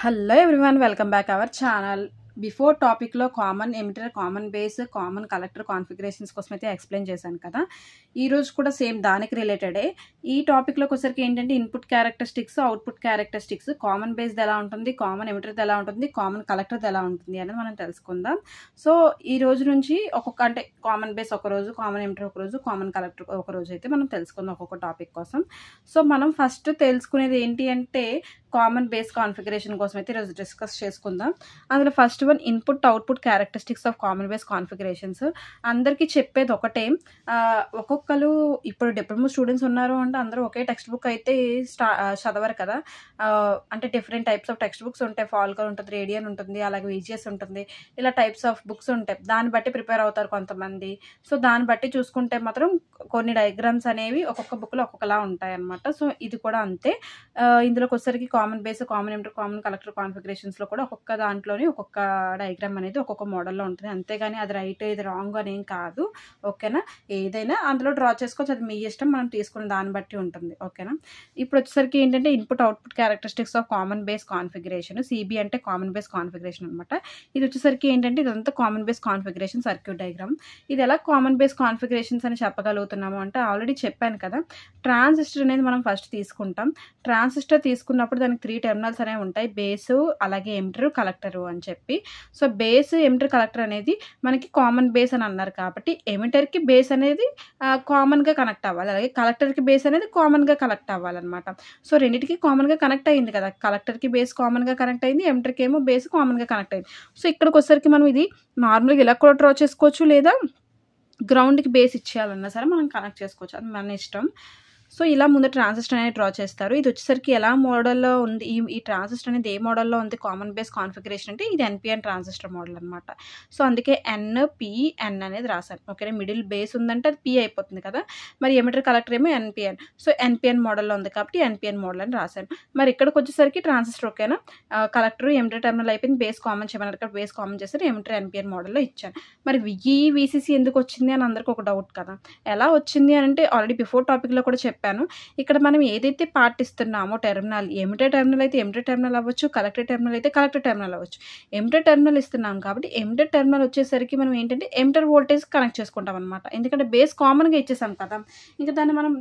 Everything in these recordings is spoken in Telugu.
Hello everyone, welcome back our channel. Before టాపిక్లో common emitter, common base, common collector configurations కోసం అయితే ఎక్స్ప్లెయిన్ చేశాను కదా. ఈరోజు కూడా సేమ్ దానికి రిలేటెడే. ఈ టాపిక్లోకి వచ్చరికి ఏంటంటే input characteristics, output characteristics, common బేస్ది ఎలా ఉంటుంది, కామన్ ఎమిటర్ది ఎలా ఉంటుంది, కామన్ కలెక్టర్ది ఎలా ఉంటుంది అనేది మనం తెలుసుకుందాం. సో ఈ రోజు నుంచి ఒక్కొక్క అంటే కామన్ బేస్ ఒకరోజు, కామన్ ఎమిటర్ ఒకరోజు, కామన్ కలెక్టర్ ఒకరోజు అయితే మనం తెలుసుకుందాం ఒక్కొక్క టాపిక్ కోసం. సో మనం ఫస్ట్ తెలుసుకునేది ఏంటి అంటే కామన్ బేస్ కాన్ఫిగరేషన్ కోసం అయితే ఈరోజు డిస్కస్ చేసుకుందాం. అందులో first one input output characteristics of common base configurations. అందరికీ చెప్పేది ఒకటే, ఒక్కొక్కరు ఇప్పుడు డిప్లొమా స్టూడెంట్స్ ఉన్నారు అంటే అందరూ ఒకే టెక్స్ట్ బుక్ అయితే చదవరు కదా. అంటే different types of text books ఉంటాయి. ఫాల్కర్ ఉంటుంది, రేడియన్ ఉంటుంది, అలాగే విజిఎస్ ఉంటుంది, ఇలా టైప్స్ ఆఫ్ బుక్స్ ఉంటాయి. దాన్ని బట్టి ప్రిపేర్ అవుతారు కొంతమంది. సో దాన్ని బట్టి చూసుకుంటే మాత్రం కొన్ని డయాగ్రామ్స్ అనేవి ఒక్కొక్క బుక్లో ఒక్కొక్కలా ఉంటాయి అన్నమాట. సో ఇది కూడా అంతే. ఇందులోకి వచ్చేసరికి common base, common emitter, common collector కాన్ఫిగరేషన్స్లో కూడా ఒక్కొక్క దాంట్లోని ఒక్కొక్క డయాగ్రామ్ అనేది ఒక్కొక్క మోడల్లో ఉంటుంది. అంతేగాని అది రైట్, ఇది రాంగ్ అనేం కాదు. ఓకేనా, ఏదైనా అందులో డ్రా చేసుకోవచ్చు, అది మీ ఇష్టం, మనం తీసుకున్న దాన్ని బట్టి ఉంటుంది. ఓకేనా, ఇప్పుడు వచ్చేసరికి ఏంటంటే input output characteristics of common base configuration. CB అంటే కామన్ బేస్ కాన్ఫిగరేషన్ అనమాట. ఇది వచ్చేసరికి ఏంటంటే ఇదంతా common base configuration circuit diagram. ఇది ఎలా కామన్ బేస్ కాన్ఫిగరేషన్స్ అని చెప్పగలుగుతున్నాము అంటే ఆల్రెడీ చెప్పాను కదా. ట్రాన్సిస్టర్ అనేది మనం ఫస్ట్ తీసుకుంటాం. ట్రాన్సిస్టర్ తీసుకున్నప్పుడు దానికి 3 టెర్మినల్స్ అనేవి ఉంటాయి, బేసు, అలాగే ఎమిటర్, కలెక్టరు అని చెప్పి. సో బేస్, ఎమిటర్, కలెక్టర్ అనేది మనకి కామన్ బేస్ అని అన్నారు కాబట్టి ఎమిటర్కి బేస్ అనేది కామన్గా కనెక్ట్ అవ్వాలి, అలాగే కలెక్టర్కి బేస్ అనేది కామన్గా కనెక్ట్ అవ్వాలన్నమాట. సో రెండింటికి కామన్గా కనెక్ట్ అయింది కదా. కలెక్టర్కి బేస్ కామన్గా కనెక్ట్ అయింది, ఎమిటర్కి ఏమో బేస్ కామన్గా కనెక్ట్ అయింది. సో ఇక్కడికి వచ్చేసరికి మనం ఇది నార్మల్గా ఇలా కూడా డ్రా చేసుకోవచ్చు, లేదా గ్రౌండ్కి బేస్ ఇచ్చేయాలన్నా సరే మనం కనెక్ట్ చేసుకోవచ్చు, అది మన ఇష్టం. సో ఇలా ముందు ట్రాన్సిస్టర్ అనేది డ్రా చేస్తారు. ఇది వచ్చేసరికి ఎలా మోడల్లో ఉంది, ఈ ట్రాన్సిస్టర్ అనేది ఏ మోడల్లో ఉంది కామన్ బేస్ కాన్ఫిగరేషన్ అంటే ఇది ఎన్పిఎన్ ట్రాన్సిస్టర్ మోడల్ అనమాట. సో అందుకే ఎన్పిఎన్ అనేది రాశాను. ఓకేనా, మిడిల్ బేస్ ఉందంటే అది పి అయిపోతుంది కదా. మరి ఎమిటర్ కలెక్టర్ ఏమో ఎన్పిఎన్. సో ఎన్పిఎన్ మోడల్లో ఉంది కాబట్టి ఎన్పిఎన్ మోడల్ అని రాశాను. మరి ఇక్కడికి వచ్చేసరికి ట్రాన్సిస్టర్ ఓకేనా, కలెక్టర్ ఎమిటర్ టెర్మినల్ అయిపోయింది, బేస్ కామన్ చేయమన్నారు ఇక్కడ బేస్ కామన్ చేస్తారు, ఎమిటర్ ఎన్పిఎన్ మోడల్లో ఇచ్చాను. మరి విసిసి ఎందుకు వచ్చింది అని అందరికీ ఒక డౌట్ కదా. ఎలా వచ్చింది అని అంటే ఆల్రెడీ బిఫోర్ టాపిక్లో కూడా చెప్పాను. ఇక్కడ మనం ఏదైతే పార్ట్ ఇస్తున్నామో టెర్మినల్, ఎమిటర్ టెర్మినల్ అయితే ఎమిటర్ టెర్మినల్ అవ్వచ్చు, కలెక్టర్ టెర్మినల్ అయితే కలెక్టర్ టెర్మినల్ అవ్వచ్చు. ఎమిటర్ టెర్మినల్ ఇస్తున్నాం కాబట్టి ఎమిటర్ టెర్మినల్ వచ్చేసరికి మనం ఏంటంటే ఎమిటర్ వోల్టేజ్ కనెక్ట్ చేసుకుంటాం అనమాట. ఎందుకంటే బేస్ కామన్గా ఇచ్చేసాం కదా, ఇంకా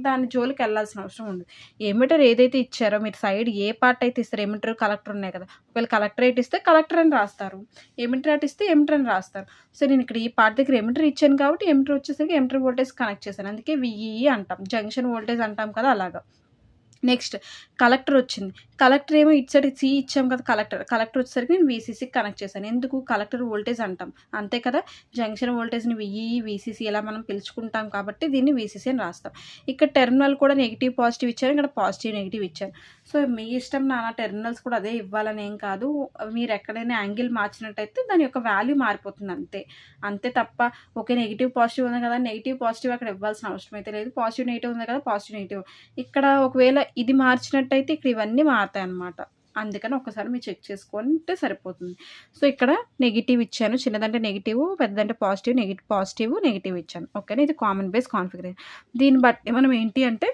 దాని జోలికి వెళ్ళాల్సిన అవసరం ఉంది. ఎమిటర్ ఏదైతే ఇచ్చారో మీరు సైడ్ ఏ పార్ట్ అయితే ఇస్తారు, ఎమిటర్, కలెక్టర్ ఉన్నాయి కదా, ఒకవేళ కలెక్టర్ అయితే ఇస్తే కలెక్టర్ అని రాస్తారు, ఎమిటర్ అయితే ఇస్తే ఎమిటర్ అని రాస్తారు. సో నేను ఇక్కడ ఈ పార్ట్ దగ్గర ఎమిటర్ ఇచ్చాను కాబట్టి ఎమిటర్ వచ్చేసరికి ఎమిటర్ వోల్టేజ్ కనెక్ట్ చేశాను, అందుకే విఈఈ అంటాం, జంక్షన్ వోల్టేజ్ అంటాం కదా అలాగా. నెక్స్ట్ కలెక్టర్ వచ్చింది. కలెక్టర్ ఏమో ఇటు సైడ్ సి ఇచ్చాం కదా, కలెక్టర్ వచ్చేసరికి నేను వీసీసీకి కనెక్ట్ చేశాను. ఎందుకు, కలెక్టర్ వోల్టేజ్ అంటాం అంతే కదా. జంక్షన్ వోల్టేజ్ని విఈఈ, వీసీసీ ఇలా మనం పిలుచుకుంటాం కాబట్టి దీన్ని వీసీసీ అని రాస్తాం. ఇక్కడ టెర్మినల్ కూడా నెగిటివ్ పాజిటివ్ ఇచ్చాను, ఇక్కడ పాజిటివ్ నెగిటివ్ ఇచ్చాను. సో మీ ఇష్టం నాన్న, టెర్మినల్స్ కూడా అదే ఇవ్వాలని ఏం కాదు. మీరు ఎక్కడైనా యాంగిల్ మార్చినట్టయితే దాని యొక్క వాల్యూ మారిపోతుంది అంతే తప్ప ఓకే నెగిటివ్ పాజిటివ్ ఉంది కదా నెగిటివ్ పాజిటివ్ అక్కడ ఇవ్వాల్సిన అవసరం అయితే లేదు. పాజిటివ్ నెగిటివ్ ఉంది కదా పాజిటివ్ నెగిటివ్. ఇక్కడ ఒకవేళ ఇది మార్చినట్టయితే ఇక్కడ ఇవన్నీ మారుతాయి అన్నమాట. అందుకని ఒకసారి మీరు చెక్ చేసుకుంటే సరిపోతుంది. సో ఇక్కడ నెగిటివ్ ఇచ్చాను, చిన్నదంటే నెగిటివ్, పెద్దదంటే పాజిటివ్ నెగిటివ్ ఇచ్చాను. ఓకేనా, ఇది కామన్ బేస్ కాన్ఫిగరేషన్. దీన్ని బట్టి మనం ఏంటి అంటే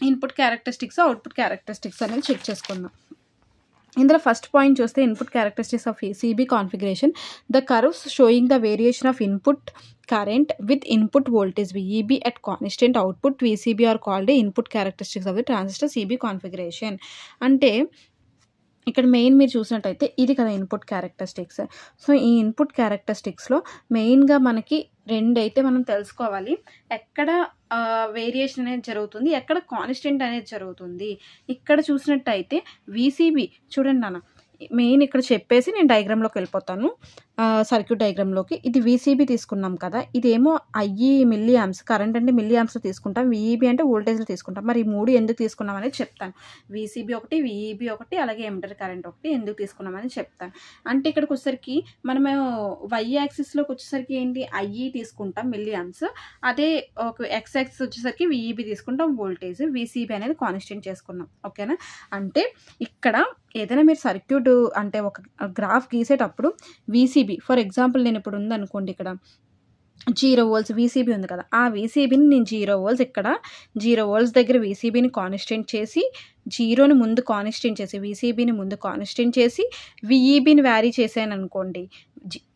ఇన్పుట్ క్యారెక్టరిస్టిక్స్, అవుట్పుట్ క్యారెక్టరిస్టిక్స్ అనేది చెక్ చేసుకుందాం. ఇందులో ఫస్ట్ పాయింట్ చూస్తే input characteristics of CB configuration. The curves showing the variation of input current with input voltage VEB at constant output VCB are called input characteristics of the transistor CB configuration. అంటే ఇక్కడ మెయిన్ మీరు చూసినట్టయితే ఇది కదా ఇన్పుట్ క్యారెక్టరిస్టిక్స్. సో ఈ ఇన్పుట్ క్యారెక్టరిస్టిక్స్లో మెయిన్గా మనకి 2 అయితే మనం తెలుసుకోవాలి. ఎక్కడ వేరియేషన్ అనేది జరుగుతుంది, ఎక్కడ కాన్స్టెంట్ అనేది జరుగుతుంది. ఇక్కడ చూసినట్టయితే వీసీబీ చూడండి నాన్న, మెయిన్ ఇక్కడ చెప్పేసి నేను డయాగ్రామ్లోకి వెళ్ళిపోతాను, సర్క్యూట్ డయాగ్రామ్లోకి. ఇది వీసీబీ తీసుకున్నాం కదా, ఇదేమో ఐఈ మిల్లీ యాంప్స్, కరెంట్ అంటే మిల్లీ యాంప్స్లో తీసుకుంటాం, వీఈబీ అంటే వోల్టేజ్లో తీసుకుంటాం. మరి ఈ 3 ఎందుకు తీసుకున్నాం అనేది చెప్తాను. వీసీబీ ఒకటి, వీఈబీ ఒకటి, అలాగే ఎమిటర్ కరెంట్ ఒకటి ఎందుకు తీసుకున్నామని చెప్తాను. అంటే ఇక్కడికి వచ్చేసరికి మనము వై యాక్సిస్లోకి వచ్చేసరికి ఏంటి ఐఈ తీసుకుంటాం మిల్లీ యాంప్స్, అదే ఒక ఎక్స్ యాక్సిస్ వచ్చేసరికి వీఈబీ తీసుకుంటాం వోల్టేజ్, వీసీబీ అనేది కాన్స్టెంట్ చేసుకున్నాం. ఓకేనా, అంటే ఇక్కడ ఏదైనా మీరు సర్క్యూట్ అంటే ఒక గ్రాఫ్ గీసేటప్పుడు వీసీబీ ఫర్ ఎగ్జాంపుల్ నేను ఇప్పుడు ఉందనుకోండి, ఇక్కడ 0 volts వీసీబీ ఉంది కదా, ఆ వీసీబీని నేను 0 volts ఇక్కడ 0 volts దగ్గర వీసీబీని కాన్స్టెంట్ చేసి జీరోని ముందు కాన్స్టెంట్ చేసి వీసీబీని ముందు కాన్స్టెంట్ చేసి విఈబీని వ్యారీ చేశాను అనుకోండి,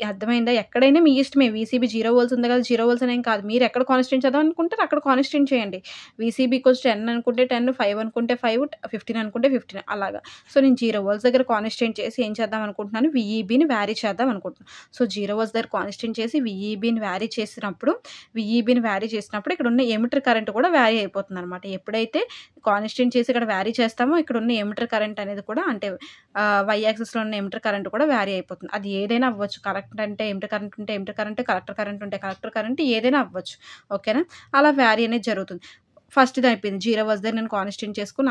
అర్థమైందా? ఎక్కడైనా మీ ఇష్టమే. వీసీబీ 0 వోల్ట్స్ ఉంది కదా, 0 వోల్ట్స్ అనేం కాదు. మీరు ఎక్కడ కాన్స్టెంట్ చేద్దాం అనుకుంటారో అక్కడ కాన్స్టెంట్ చేయండి. వీసీబీ ఈక్వల్స్ 10 అనుకుంటే 10, 5 అనుకుంటే 5, 15 అనుకుంటే 15 అలాగా. సో నేను 0 వోల్ట్స్ దగ్గర కాన్స్టెంట్ చేసి ఏం చేద్దాం అనుకుంటున్నాను, విఈబీని వ్యారీ చేద్దాం అనుకుంటున్నాను. సో 0 వోల్ట్స్ దగ్గర కాన్స్టెంట్ చేసి విఈబీని వ్యారీ చేసినప్పుడు ఇక్కడ ఉన్న ఎమిటర్ కరెంట్ కూడా వ్యారీ అయిపోతుంది అనమాట. ఎప్పుడైతే కాన్స్టెంట్ చేసి ఇక్కడ వ్యారీ చేస్తామో ఇక్కడ ఉన్న ఎమిటర్ కరెంట్ అనేది కూడా, అంటే వై యాక్సిస్లో ఉన్న ఎమిటర్ కరెంట్ కూడా వ్యారీ అయిపోతుంది. అది ఏదైనా అవ్వచ్చు. కరెంట్ అంటే ఎమిటర్ కరెంట్ ఉంటే ఎమిటర్ కరెంట్, కలెక్టర్ కరెంట్ ఉంటే కలెక్టర్ కరెంట్, ఏదైనా అవ్వచ్చు. ఓకేనా? అలా వ్యారీ అనేది జరుగుతుంది. ఫస్ట్ది అయిపోయింది. 0 వోల్ట్స్ దగ్గర నేను కాన్స్టెంట్ చేసుకుని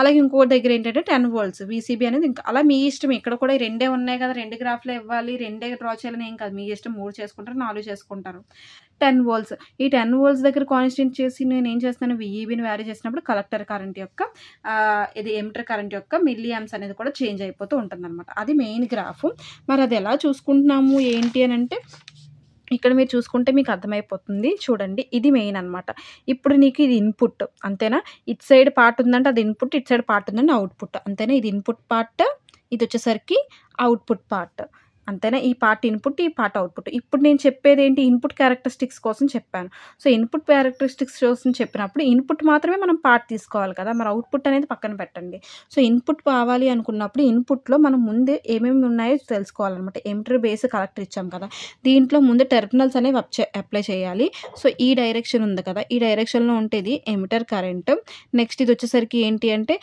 అలాగే ఇంకో దగ్గర ఏంటంటే 10 వోల్ట్స్ వీసీబీ అనేది ఇంకా అలా మీ ఇష్టం. ఇక్కడ కూడా 2 ఉన్నాయి కదా, 2 గ్రాఫ్లో ఇవ్వాలి, 2 డ్రా చేయాలని ఏం కాదు. మీ ఇష్టం. 3 చేసుకుంటారు, 4 చేసుకుంటారు. 10 వోల్ట్స్, ఈ 10 వోల్ట్స్ దగ్గర కాన్స్టెంట్ చేసి నేను ఏం చేస్తాను, విఈబీని వ్యారీ చేసినప్పుడు కలెక్టర్ కరెంట్ యొక్క ఇది ఎమిటర్ కరెంట్ యొక్క మిల్లీ ఆంప్స్ అనేది కూడా చేంజ్ అయిపోతూ ఉంటుంది అనమాట. అది మెయిన్ గ్రాఫ్. మరి అది ఎలా చూసుకుంటున్నాము ఏంటి అని అంటే, ఇక్కడ మీరు చూసుకుంటే మీకు అర్థమైపోతుంది. చూడండి, ఇది మెయిన్ అనమాట. ఇప్పుడు నీకు ఇది ఇన్పుట్ అంతేనా, ఇటు సైడ్ పార్ట్ ఉందంటే అది ఇన్పుట్, ఇటు సైడ్ పార్ట్ ఉందంటే అవుట్పుట్ అంతేనా. ఇది ఇన్పుట్ పార్ట్, ఇది వచ్చేసరికి అవుట్పుట్ పార్ట్ అంతేనా. ఈ పార్ట్ ఇన్పుట్, ఈ పార్ట్ అవుట్పుట్. ఇప్పుడు నేను చెప్పేది ఏంటి, ఇన్పుట్ క్యారెక్టరిస్టిక్స్ కోసం చెప్పాను. సో ఇన్పుట్ క్యారెక్టరిస్టిక్స్ కోసం చెప్పినప్పుడు ఇన్పుట్ మాత్రమే మనం పార్ట్ తీసుకోవాలి కదా, మరి అవుట్పుట్ అనేది పక్కన పెట్టండి. సో ఇన్పుట్ కావాలి అనుకున్నప్పుడు ఇన్పుట్లో మనం ముందే ఏమేమి ఉన్నాయో తెలుసుకోవాలన్నమాట. ఎమిటర్ బేస్ కలెక్టర్ ఇచ్చాం కదా, దీంట్లో ముందు టెర్మినల్స్ అనేవి అప్లై చేయాలి. సో ఈ డైరెక్షన్ ఉంది కదా, ఈ డైరెక్షన్లో ఉంటేది ఎమిటర్ కరెంట్. నెక్స్ట్ ఇది వచ్చేసరికి ఏంటి అంటే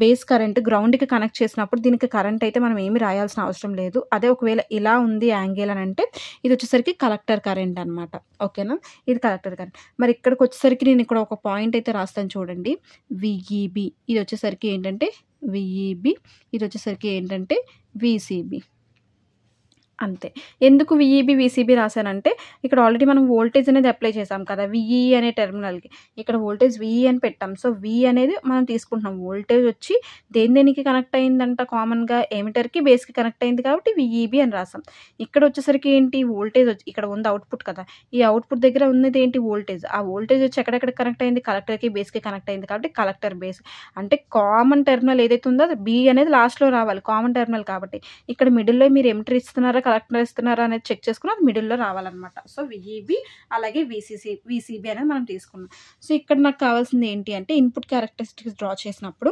బేస్ కరెంట్. గ్రౌండ్కి కనెక్ట్ చేసినప్పుడు దీనికి కరెంట్ అయితే మనం ఏమి రాయాల్సిన అవసరం లేదు. అదే ఒకవేళ ఇలా ఉంది యాంగిల్ అని అంటే ఇది వచ్చేసరికి కలెక్టర్ కరెంట్ అనమాట. ఓకేనా, ఇది కలెక్టర్ కరెంట్. మరి ఇక్కడికి వచ్చేసరికి నేను ఇక్కడ ఒక పాయింట్ అయితే రాస్తాను చూడండి, విఈబి. ఇది వచ్చేసరికి ఏంటంటే విఈబి, ఇది వచ్చేసరికి ఏంటంటే వీసీబీ. అంతే. ఎందుకు విఈబి వీసీబీ రాశానంటే ఇక్కడ ఆల్రెడీ మనం వోల్టేజ్ అనేది అప్లై చేసాం కదా విఈ అనే టెర్మినల్కి. ఇక్కడ వోల్టేజ్ విఈ అని పెట్టాం. సో వి అనేది మనం తీసుకుంటున్నాం. వోల్టేజ్ వచ్చి దేనికి కనెక్ట్ అయిందంట, కామన్గా ఎమిటర్కి బేస్కి కనెక్ట్ అయింది కాబట్టి విఈబి అని రాసాం. ఇక్కడ వచ్చేసరికి ఏంటి, వోల్టేజ్ వచ్చి ఇక్కడ ఉంది అవుట్పుట్ కదా, ఈ అవుట్పుట్ దగ్గర ఉన్నది ఏంటి, వోల్టేజ్. ఆ వోల్టేజ్ వచ్చి ఎక్కడెక్కడ కనెక్ట్ అయింది, కలెక్టర్కి బేస్కి కనెక్ట్ అయింది కాబట్టి కలెక్టర్ బేస్. అంటే కామన్ టెర్మినల్ ఏదైతే ఉందో అది బి అనేది లాస్ట్లో రావాలి, కామన్ టెర్మినల్ కాబట్టి. ఇక్కడ మిడిల్లో మీరు ఎమిటర్ ఇస్తున్నారా కలెక్టర్ ఇస్తున్నారా అనేది చెక్ చేసుకుని అది మిడిల్లో రావాలన్నమాట. సో విఈబి అలాగే వీసీబీ అనేది మనం తీసుకున్నాం. సో ఇక్కడ నాకు కావాల్సింది ఏంటి అంటే ఇన్పుట్ క్యారెక్టరిస్టిక్స్ డ్రా చేసినప్పుడు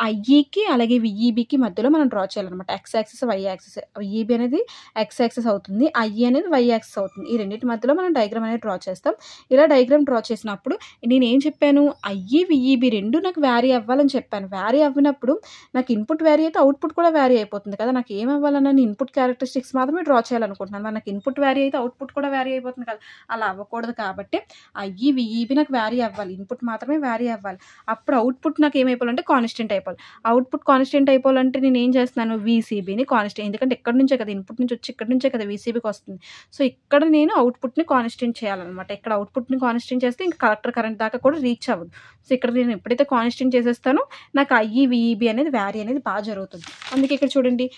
ఐఈకి అలాగే విఈబికి మధ్యలో మనం డ్రా చేయాలన్నమాట. X axis, Y axis. VEB అనేది ఎక్స్ యాక్సిస్ అవుతుంది, ఐఈ అనేది వై యాక్సిస్ అవుతుంది. ఈ రెండింటి మధ్యలో మనం డయాగ్రామ్ అనేది డ్రా చేస్తాం. ఇలా డయాగ్రామ్ డ్రా చేసినప్పుడు నేను ఏం చెప్పాను, ఐఈ విఈబి రెండు నాకు వ్యారీ అవ్వాలని చెప్పాను. వ్యారీ అవ్వినప్పుడు నాకు ఇన్పుట్ వ్యారీ అయితే అవుట్పుట్ కూడా వ్యారీ అయిపోతుంది కదా. నాకు ఏం అవ్వాలన్నా నేను ఇన్పుట్ క్యారెక్టరిస్టిక్స్ మాత్రమే డ్రా చేయాలనుకుంటున్నాను. మనకి ఇన్పుట్ వ్యారీ అయితే అవుట్పుట్ కూడా వ్యారీ అయిపోతుంది కదా, అలా అవ్వకూడదు. కాబట్టి ఐఈ విఈబి నాకు వ్యారీ అవ్వాలి, ఇన్పుట్ మాత్రమే వ్యారీ అవ్వాలి. అప్పుడు అవుట్పుట్ నాకు ఏమైపోవాలంటే కాన్స్టెంట్ అయిపోవాలి. అవుట్పుట్ కాన్స్టెంట్ అయిపోవాలంటే నేను ఏం చేస్తున్నాను, వీసీబీని కాన్స్టెంట్, ఎందుకంటే ఇక్కడ నుంచే కదా ఇన్పుట్ నుంచి వచ్చి ఇక్కడ నుంచే కదా వీసీబీకి వస్తుంది. సో ఇక్కడ నేను అవుట్పుట్ని కాన్స్టెంట్ చేయాలన్నమాట. ఇక్కడ అవుట్పుట్ని కాన్స్టెంట్ చేస్తే ఇంకా కలెక్టర్ కరెంట్ దాకా కూడా రీచ్ అవ్వదు. సో ఇక్కడ నేను ఎప్పుడైతే కాన్స్టెంట్ చేసేస్తానో నాకు ఐఈ విఈబి అనేది వ్యారీ అనేది బాగా జరుగుతుంది. అందుకే ఇక్కడ చూడండి,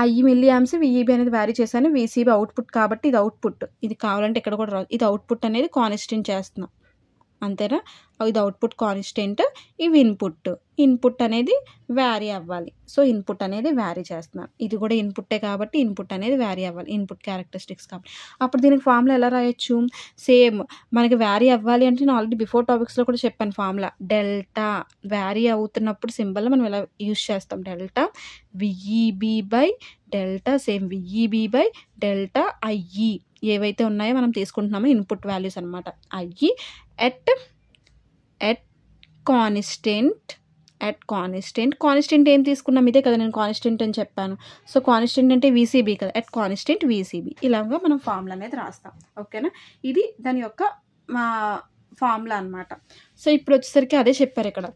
ఐఈ మిల్లీ ఆంప్స్, విఈబి అనేది వ్యారీ చేశాను. వీసీబీ అవుట్పుట్ కాబట్టి ఇది అవుట్పుట్. ఇది కావాలంటే ఇక్కడ కూడా ఇది అవుట్పుట్ అనేది కాన్స్టెంట్ చేస్తున్నాం అంతేనా. ఇది అవుట్పుట్ కాన్స్టెంట్, ఇవి ఇన్పుట్ అనేది వ్యారీ అవ్వాలి. సో ఇన్పుట్ అనేది వ్యారీ చేస్తున్నాను. ఇది కూడా ఇన్పుట్టే కాబట్టి ఇన్పుట్ అనేది వ్యారీ అవ్వాలి, ఇన్పుట్ క్యారెక్టరిస్టిక్స్ కాబట్టి. అప్పుడు దీనికి ఫార్ములా ఎలా రాయొచ్చు, సేమ్ మనకి వ్యారీ అవ్వాలి అంటే నేను ఆల్రెడీ బిఫోర్ టాపిక్స్లో కూడా చెప్పాను ఫార్ములా. డెల్టా వ్యారీ అవుతున్నప్పుడు సింబల్ మనం ఎలా యూజ్ చేస్తాం, delta VEB by delta, same VEB by delta IE. ఏవైతే ఉన్నాయో మనం తీసుకుంటున్నామో ఇన్పుట్ వాల్యూస్ అనమాట. ఐఈ ఎట్ కాన్స్టెంట్ ఏం తీసుకున్నాం, ఇదే కదా నేను కాన్స్టెంట్ అని చెప్పాను. సో కాన్స్టెంట్ అంటే వీసీబీ కదా, ఎట్ కాన్స్టెంట్ వీసీబీ. ఇలాగా మనం ఫార్ములా అనేది రాస్తాం. ఓకేనా, ఇది దాని యొక్క ఫార్ములా అనమాట. సో ఇప్పుడు వచ్చేసరికి అదే చెప్పారు ఇక్కడ,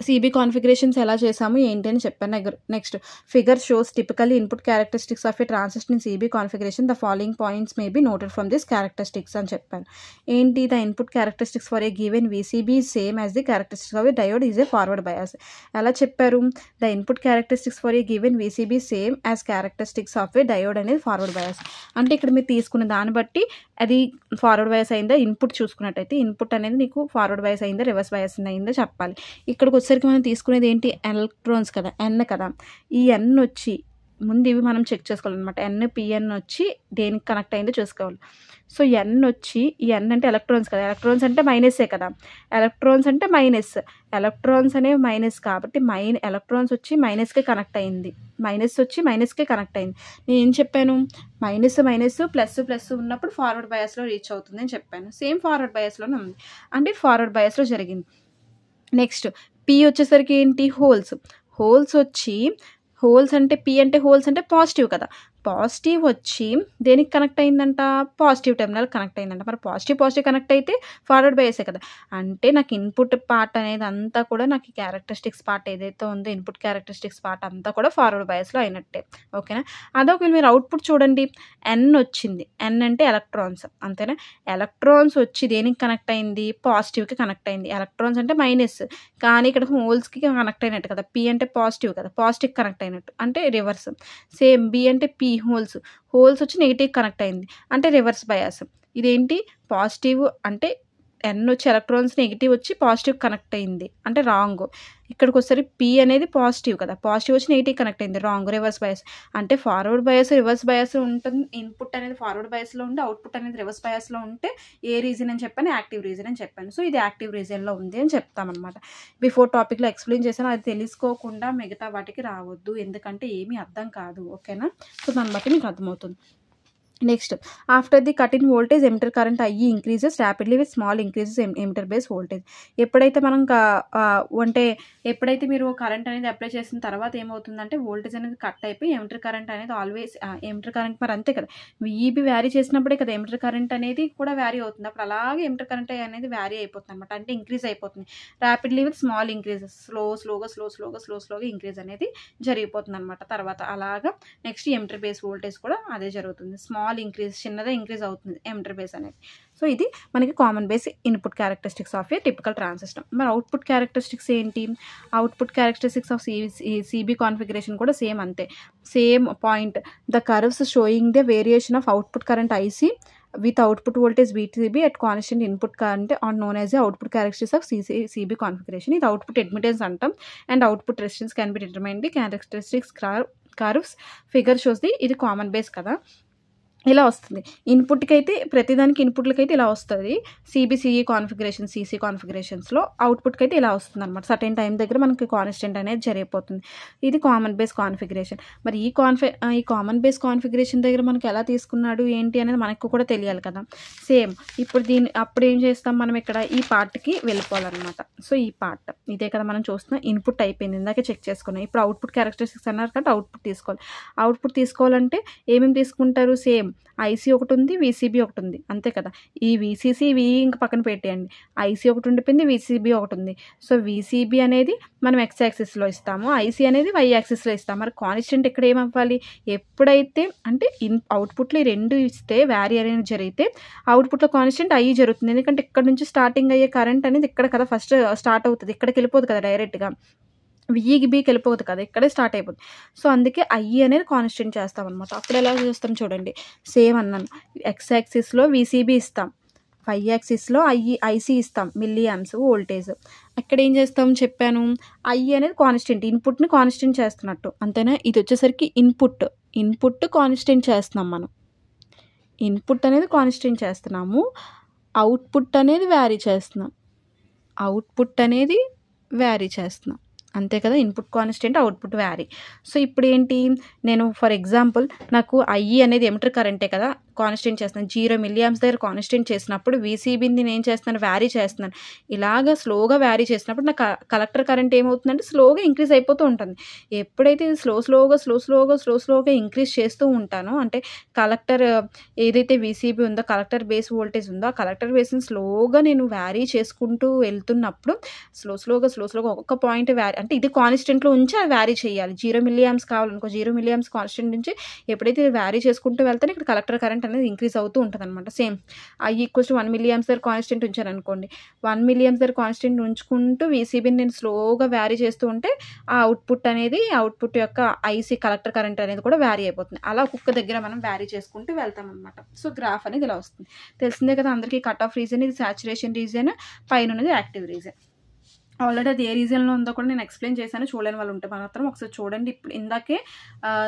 సిబి కాన్ఫిగరేషన్స్ ఎలా చేసాము ఏంటి అని చెప్పాను. Next figure shows typically input characteristics of a transistor in CB configuration. The following points may be noted from this characteristics అని చెప్పాను. ఏంటి? The input characteristics for a given VCB same as the characteristics of a diode is a forward bias. ఎలా చెప్పారు? The input characteristics for a given VCB same as characteristics of a diode అనేది ఫార్వర్డ్ బయాస్. అంటే ఇక్కడ మీరు తీసుకున్న దాన్ని బట్టి అది ఫార్వర్డ్ బయాస్ అయిందా, ఇన్పుట్ చూసుకున్నట్టయితే ఇన్పుట్ అనేది నీకు ఫార్వర్డ్ బయాస్ అయిందా రివర్స్ బయాస్ అయిందో చెప్పాలి. ఇక్కడికి వచ్చేసరికి మనం తీసుకునేది ఏంటి? ఎలక్ట్రాన్స్ కదా, ఎన్ కదా. ఈ ఎన్ వచ్చి ముందు ఇవి మనం చెక్ చేసుకోవాలన్నమాట. ఎన్ పిఎన్ వచ్చి దేనికి కనెక్ట్ అయిందో చూసుకోవాలి. సో ఎన్ వచ్చి, ఈ ఎన్ అంటే ఎలక్ట్రాన్స్ కదా, ఎలక్ట్రాన్స్ అంటే మైనస్సే కదా, ఎలక్ట్రాన్స్ అంటే మైనస్, ఎలక్ట్రాన్స్ అనేవి మైనస్ కాబట్టి ఎలక్ట్రాన్స్ వచ్చి మైనస్కే కనెక్ట్ అయింది, మైనస్ వచ్చి మైనస్కే కనెక్ట్ అయింది. నేను ఏం చెప్పాను? మైనస్ మైనస్ ప్లస్ ప్లస్ ఉన్నప్పుడు ఫార్వర్డ్ బయాస్లో రీచ్ అవుతుంది అని చెప్పాను. సేమ్ ఫార్వర్డ్ బయాస్లోనే ఉంది, అంటే ఫార్వర్డ్ బయాస్లో జరిగింది. నెక్స్ట్ పి వచ్చేసరికి ఏంటి? హోల్స్. హోల్స్ వచ్చి, హోల్స్ అంటే పి అంటే హోల్స్ అంటే పాజిటివ్ కదా, పాజిటివ్ వచ్చి దేనికి కనెక్ట్ అయిందంట? పాజిటివ్ టెర్మినల్ కనెక్ట్ అయిందంట. మరి పాజిటివ్ కనెక్ట్ అయితే ఫార్వర్డ్ బయాసే కదా, అంటే నాకు ఇన్పుట్ పార్ట్ అనేది అంతా కూడా, నాకు ఈ క్యారెక్టరిస్టిక్స్ పార్ట్ ఏదైతే ఉందో ఇన్పుట్ క్యారెక్టరిస్టిక్స్ పార్ట్ అంతా కూడా ఫార్వర్డ్ బయాస్లో అయినట్టే. ఓకేనా? అదొకవేళ మీరు అవుట్పుట్ చూడండి, ఎన్ వచ్చింది, ఎన్ అంటే ఎలక్ట్రాన్స్, అంతేనా? ఎలక్ట్రాన్స్ వచ్చి దేనికి కనెక్ట్ అయింది? పాజిటివ్కి కనెక్ట్ అయింది. ఎలక్ట్రాన్స్ అంటే మైనస్, కానీ ఇక్కడ హోల్స్కి కనెక్ట్ అయినట్టు కదా, పి అంటే పాజిటివ్ కదా, పాజిటివ్ కనెక్ట్ అయినట్టు అంటే రివర్స్. సేమ్ బి అంటే పి హోల్స్, హోల్స్ వచ్చి నెగిటివ్ కనెక్ట్ అయింది అంటే రివర్స్ బయాస్. ఇదేంటి? పాజిటివ్ అంటే ఎన్ వచ్చి ఎలక్ట్రాన్స్ నెగిటివ్ వచ్చి పాజిటివ్ కనెక్ట్ అయింది అంటే రాంగ్. ఇక్కడికి వచ్చేసరికి పి అనేది పాజిటివ్ కదా, పాజిటివ్ వచ్చి నెగిటివ్ కనెక్ట్ అయింది, రాంగ్, రివర్స్ బయాస్. అంటే ఫార్వర్డ్ బయాస్ రివర్స్ బయాస్ ఉంటుంది, ఇన్పుట్ అనేది ఫార్వర్డ్ బయాస్లో ఉంటే అవుట్పుట్ అనేది రివర్స్ బయాస్లో ఉంటే ఏ రీజన్ అని చెప్పాను? యాక్టివ్ రీజన్ అని చెప్పాను. సో ఇది యాక్టివ్ రీజన్లో ఉంది అని చెప్తామన్నమాట. బిఫోర్ టాపిక్లో ఎక్స్ప్లెయిన్ చేశాను, అది తెలుసుకోకుండా మిగతా వాటికి రావద్దు, ఎందుకంటే ఏమీ అర్థం కాదు. ఓకేనా? సో దాన్ని బట్టి మీకు అర్థమవుతుంది. Next, after the cut in voltage emitter current IE increases rapidly with small increases emitter base voltage. ఎప్పుడైతే మనం అంటే ఎప్పుడైతే మీరు కరెంట్ అనేది అప్లై చేసిన తర్వాత ఏమవుతుందంటే వోల్టేజ్ అనేది కట్ అయిపోయి ఎమిటర్ కరెంట్ అనేది ఆల్వేస్ ఎమిటర్ కరెంట్ మరి అంతే కదా, వీఈబీ వ్యారీ చేసినప్పుడే కదా ఎమిటర్ కరెంట్ అనేది కూడా వ్యారీ అవుతుంది. అప్పుడు అలాగే ఎమిటర్ కరెంట్ అనేది వ్యారీ అయిపోతుంది అనమాట, అంటే ఇంక్రీజ్ అయిపోతుంది. ర్యాపిడ్లీ విత్ స్మాల్ ఇంక్రీజెస్, స్లోగా ఇంక్రీజ్ అనేది జరిగిపోతుంది అనమాట. తర్వాత అలాగా నెక్స్ట్ ఎమిటర్ బేస్ వోల్టేజ్ కూడా అదే జరుగుతుంది, స్మాల్ ఇంక్రీజ్, చిన్నదే ఇంక్రీజ్ అవుతుంది ఎమిటర్ బేస్ అనేది. సో ఇది మనకి common base input characteristics of a typical transistor. మరి అవుట్పుట్ క్యారెక్టరిస్టిక్స్ ఏంటి? Output characteristics of CB configuration కూడా సేమ్ అంతే, same point. The curves showing the variation of output current IC with output voltage VCB at constant input current are known as the output characteristics of CB configuration. ఇది output admittance అంటాం, and output resistance can be determined. The characteristics curves figure shows ఇది కామన్ బేస్ కదా, ఇలా వస్తుంది. ఇన్పుట్కి అయితే ప్రతిదానికి ఇన్పుట్లకైతే ఇలా వస్తుంది సిబిసిఈ కాన్ఫిగరేషన్, సిసి కాన్ఫిగరేషన్స్లో. అవుట్పుట్కి అయితే ఇలా వస్తుంది అనమాట, సర్టెన్ టైం దగ్గర మనకి కాన్స్టెంట్ అనేది జరిగిపోతుంది. ఇది కామన్ బేస్ కాన్ఫిగరేషన్. మరి ఈ కామన్ బేస్ కాన్ఫిగరేషన్ దగ్గర మనకి ఎలా తీసుకున్నాడు ఏంటి అనేది మనకు కూడా తెలియాలి కదా. సేమ్ ఇప్పుడు అప్పుడు ఏం చేస్తాం మనం, ఇక్కడ ఈ పార్ట్కి వెళ్ళిపోవాలన్నమాట. సో ఈ పార్ట్ ఇదే కదా మనం చూస్తున్నాం, ఇన్పుట్ అయిపోయింది, ఇందాకే చెక్ చేసుకున్నాం. ఇప్పుడు అవుట్పుట్ క్యారెక్టరిస్టిక్స్ అన్నారు కాబట్టి అవుట్పుట్ తీసుకోవాలి. అవుట్పుట్ తీసుకోవాలంటే ఏమేమి తీసుకుంటారు? సేమ్ ఐసీ ఒకటి ఉంది, వీసీబీ ఒకటి ఉంది, అంతే కదా. ఈ వీసీసీ ఇంక పక్కన పెట్టేయండి, ఐసీ ఒకటి ఉండిపోయింది, వీసీబీ ఒకటి ఉంది. సో వీసీబీ అనేది మనం ఎక్స్ యాక్సిస్లో ఇస్తాము, ఐసీ అనేది వై యాక్సిస్లో ఇస్తాము. మరి కాన్స్టెంట్ ఇక్కడ ఏమవ్వాలి? ఎప్పుడైతే అంటే అవుట్పుట్లో ఈ రెండు ఇస్తే వ్యారీ అనేది జరిగితే అవుట్పుట్లో కాన్స్టెంట్ ఐ జరుగుతుంది, ఎందుకంటే ఇక్కడ నుంచి స్టార్టింగ్ అయ్యే కరెంట్ అనేది ఇక్కడ కదా ఫస్ట్ స్టార్ట్ అవుతుంది, ఇక్కడికి వెళ్ళిపోదు కదా డైరెక్ట్గా, విఈకి బీకి వెళ్ళిపోదు కదా, ఇక్కడే స్టార్ట్ అయిపోతుంది. సో అందుకే ఐ అనేది కాన్స్టెంట్ చేస్తాం అనమాట. అప్పుడు ఎలా చేస్తాం చూడండి, సేమ్ అన్నాను, ఎక్స్ యాక్సిస్లో వీసీబీ ఇస్తాం, వై యాక్సిస్లో ఐసీ ఇస్తాం, మిల్లీ ఆంప్స్ వోల్టేజ్. అక్కడ ఏం చేస్తాం చెప్పాను, ఐ అనేది కాన్స్టెంట్, ఇన్పుట్ని కాన్స్టెంట్ చేస్తున్నట్టు, అంతేనా. ఇది వచ్చేసరికి ఇన్పుట్ కాన్స్టెంట్ చేస్తున్నాం మనం, ఇన్పుట్ అనేది కాన్స్టెంట్ చేస్తున్నాము, అవుట్పుట్ అనేది వ్యారీ చేస్తున్నాం, అంతే కదా. Input constant, output vary. So ఇప్పుడు ఏంటి, నేను ఫర్ ఎగ్జాంపుల్ నాకు ఐఈ అనేది ఎమిటర్ కరెంటే కదా, కాన్స్టెంట్ చేస్తున్నాను. 0 మిల్లీ ఆంప్స్ దగ్గర కాన్స్టెంట్ చేసినప్పుడు వీసీబీని నేను ఏం చేస్తున్నాను, వ్యారీ చేస్తున్నాను. ఇలాగ స్లోగా వ్యారీ చేసినప్పుడు నా కలెక్టర్ కరెంట్ ఏమవుతుందంటే స్లోగా ఇంక్రీజ్ అయిపోతూ ఉంటుంది. ఎప్పుడైతే ఇది స్లోగా ఇంక్రీజ్ చేస్తూ ఉంటానో, అంటే కలెక్టర్ ఏదైతే వీసీబీ ఉందో, కలెక్టర్ బేస్ వోల్టేజ్ ఉందో, ఆ కలెక్టర్ బేస్ని స్లోగా నేను వ్యారీ చేసుకుంటూ వెళ్తున్నప్పుడు స్లోగా ఒక్కొక్క పాయింట్ వ్యారీ, అంటే ఇది కాన్స్టెంట్లో ఉంచి అది వ్యారీ చేయాలి. 0 మిల్లీ ఆంప్స్ కావాలనుకో, 0 మిల్లీ ఆంప్స్ కాన్స్టెంట్ నుంచి ఎప్పుడైతే ఇది వ్యారీ చేసుకుంటూ వెళ్తానో ఇక్కడ కలెక్టర్ కరెంట్ అనేది ఇంక్రీజ్ అవుతూ ఉంటుంది అనమాట. సేమ్ I = 1 మిల్లీ ఆంప్స్ దగ్గర కాన్స్టెంట్ ఉంచాను అనుకోండి, 1 మిల్లీ ఆంప్స్ దగ్గర కాన్స్టెంట్ ఉంచుకుంటూ వీసీబీని నేను స్లోగా వ్యారీ చేస్తూ ఉంటే ఆ అవుట్పుట్ యొక్క ఐసీ కలెక్టర్ కరెంట్ అనేది కూడా వ్యారీ అయిపోతుంది. అలా ఒక్కొక్క దగ్గర మనం వ్యారీ చేసుకుంటూ వెళ్తాం అనమాట. సో గ్రాఫ్ అనేది ఇలా వస్తుంది. తెలిసిందే కదా అందరికీ, కట్ ఆఫ్ రీజన్ ఇది సాచురేషన్ రీజన్, పైన ఉన్నది యాక్టివ్ రీజన్. ఆల్రెడీ అది ఏ రీజన్లో ఉందో కూడా నేను ఎక్స్ప్లెయిన్ చేశాను. చూడని వాళ్ళు ఉంటే మాత్రం ఒకసారి చూడండి. ఇప్పుడు ఇందాకే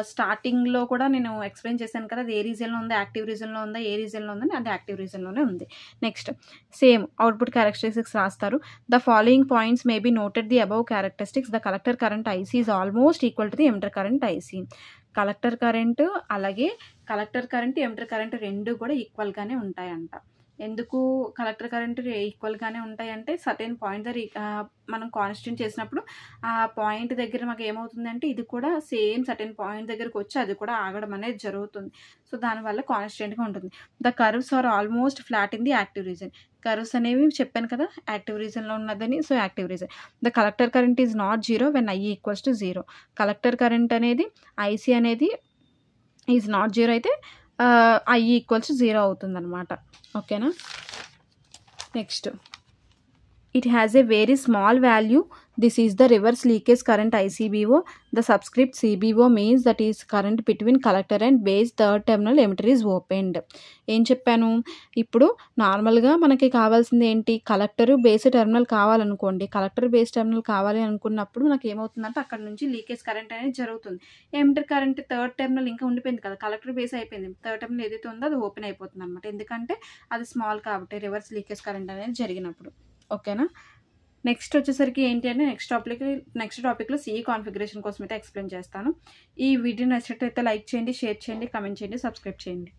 స్టార్టింగ్లో కూడా నేను ఎక్స్ప్లెయిన్ చేశాను కదా, అది ఏ రీజన్లో ఉందో, యాక్టివ్ రీజన్లో ఉందా, ఏ రీజన్లో ఉందని, అది యాక్టివ్ రీజన్లోనే ఉంది. నెక్స్ట్ సేమ్ అవుట్పుట్ క్యారెక్టరిస్టిక్స్ రాస్తారు. The following points may be noted the above characteristics. The collector current IC is almost equal to the emitter current IC. Collector current అలాగే కలెక్టర్ కరెంట్, ఎమిటర్ కరెంట్ రెండు కూడా ఈక్వల్గానే ఉంటాయంట. ఎందుకు కలెక్టర్ కరెంట్ ఈక్వల్గానే ఉంటాయంటే, సర్టెన్ పాయింట్ దగ్గర మనం కాన్స్టెంట్ చేసినప్పుడు ఆ పాయింట్ దగ్గర మాకు ఏమవుతుందంటే ఇది కూడా సేమ్ సర్టెన్ పాయింట్ దగ్గరకు వచ్చి అది కూడా ఆగడం అనేది జరుగుతుంది. సో దానివల్ల కాన్స్టెంట్గా ఉంటుంది. The curves are almost flat in the active region. Curves అనేవి చెప్పాను కదా యాక్టివ్ రీజన్లో ఉన్నదని. So active region. The collector current is not 0 when I = 0. Collector current అనేది ఐసీ అనేది ఈజ్ నాట్ 0 అయితే I = 0 అవుతుందన్నమాట. ఓకేనా. Next, it has a very small value. This is the reverse leakage current ICBO. The subscript CBO means that is current between collector and base. Third terminal emitter is opened. ఏం చెప్పాను, ఇప్పుడు నార్మల్గా మనకి కావాల్సింది ఏంటి, కలెక్టర్ బేస్ టెర్మినల్ కావాలనుకోండి. కలెక్టర్ బేస్ టెర్మినల్ కావాలి అనుకున్నప్పుడు నాకు ఏమవుతుందంటే అక్కడ నుంచి లీకేజ్ కరెంట్ అనేది జరుగుతుంది. ఎమిటర్ కరెంట్ థర్డ్ టెర్మినల్ ఇంకా ఉండిపోయింది కదా, కలెక్టర్ బేస్ అయిపోయింది, థర్డ్ టెర్మినల్ ఏదైతే ఉందో అది ఓపెన్ అయిపోతుంది అనమాట. ఎందుకంటే అది స్మాల్ కాబట్టి రివర్స్ లీకేజ్ కరెంట్ అనేది జరిగినప్పుడు. ఓకేనా. నెక్స్ట్ వచ్చేసరికి ఏంటి అంటే నెక్స్ట్ టాపిక్లో సిఈ కాన్ఫిగరేషన్ కోసం అయితే ఎక్స్ప్లెయిన్ చేస్తాను. ఈ వీడియో నచ్చినట్లయితే లైక్ చేయండి, షేర్ చేయండి, కామెంట్ చేయండి, సబ్స్క్రైబ్ చేయండి.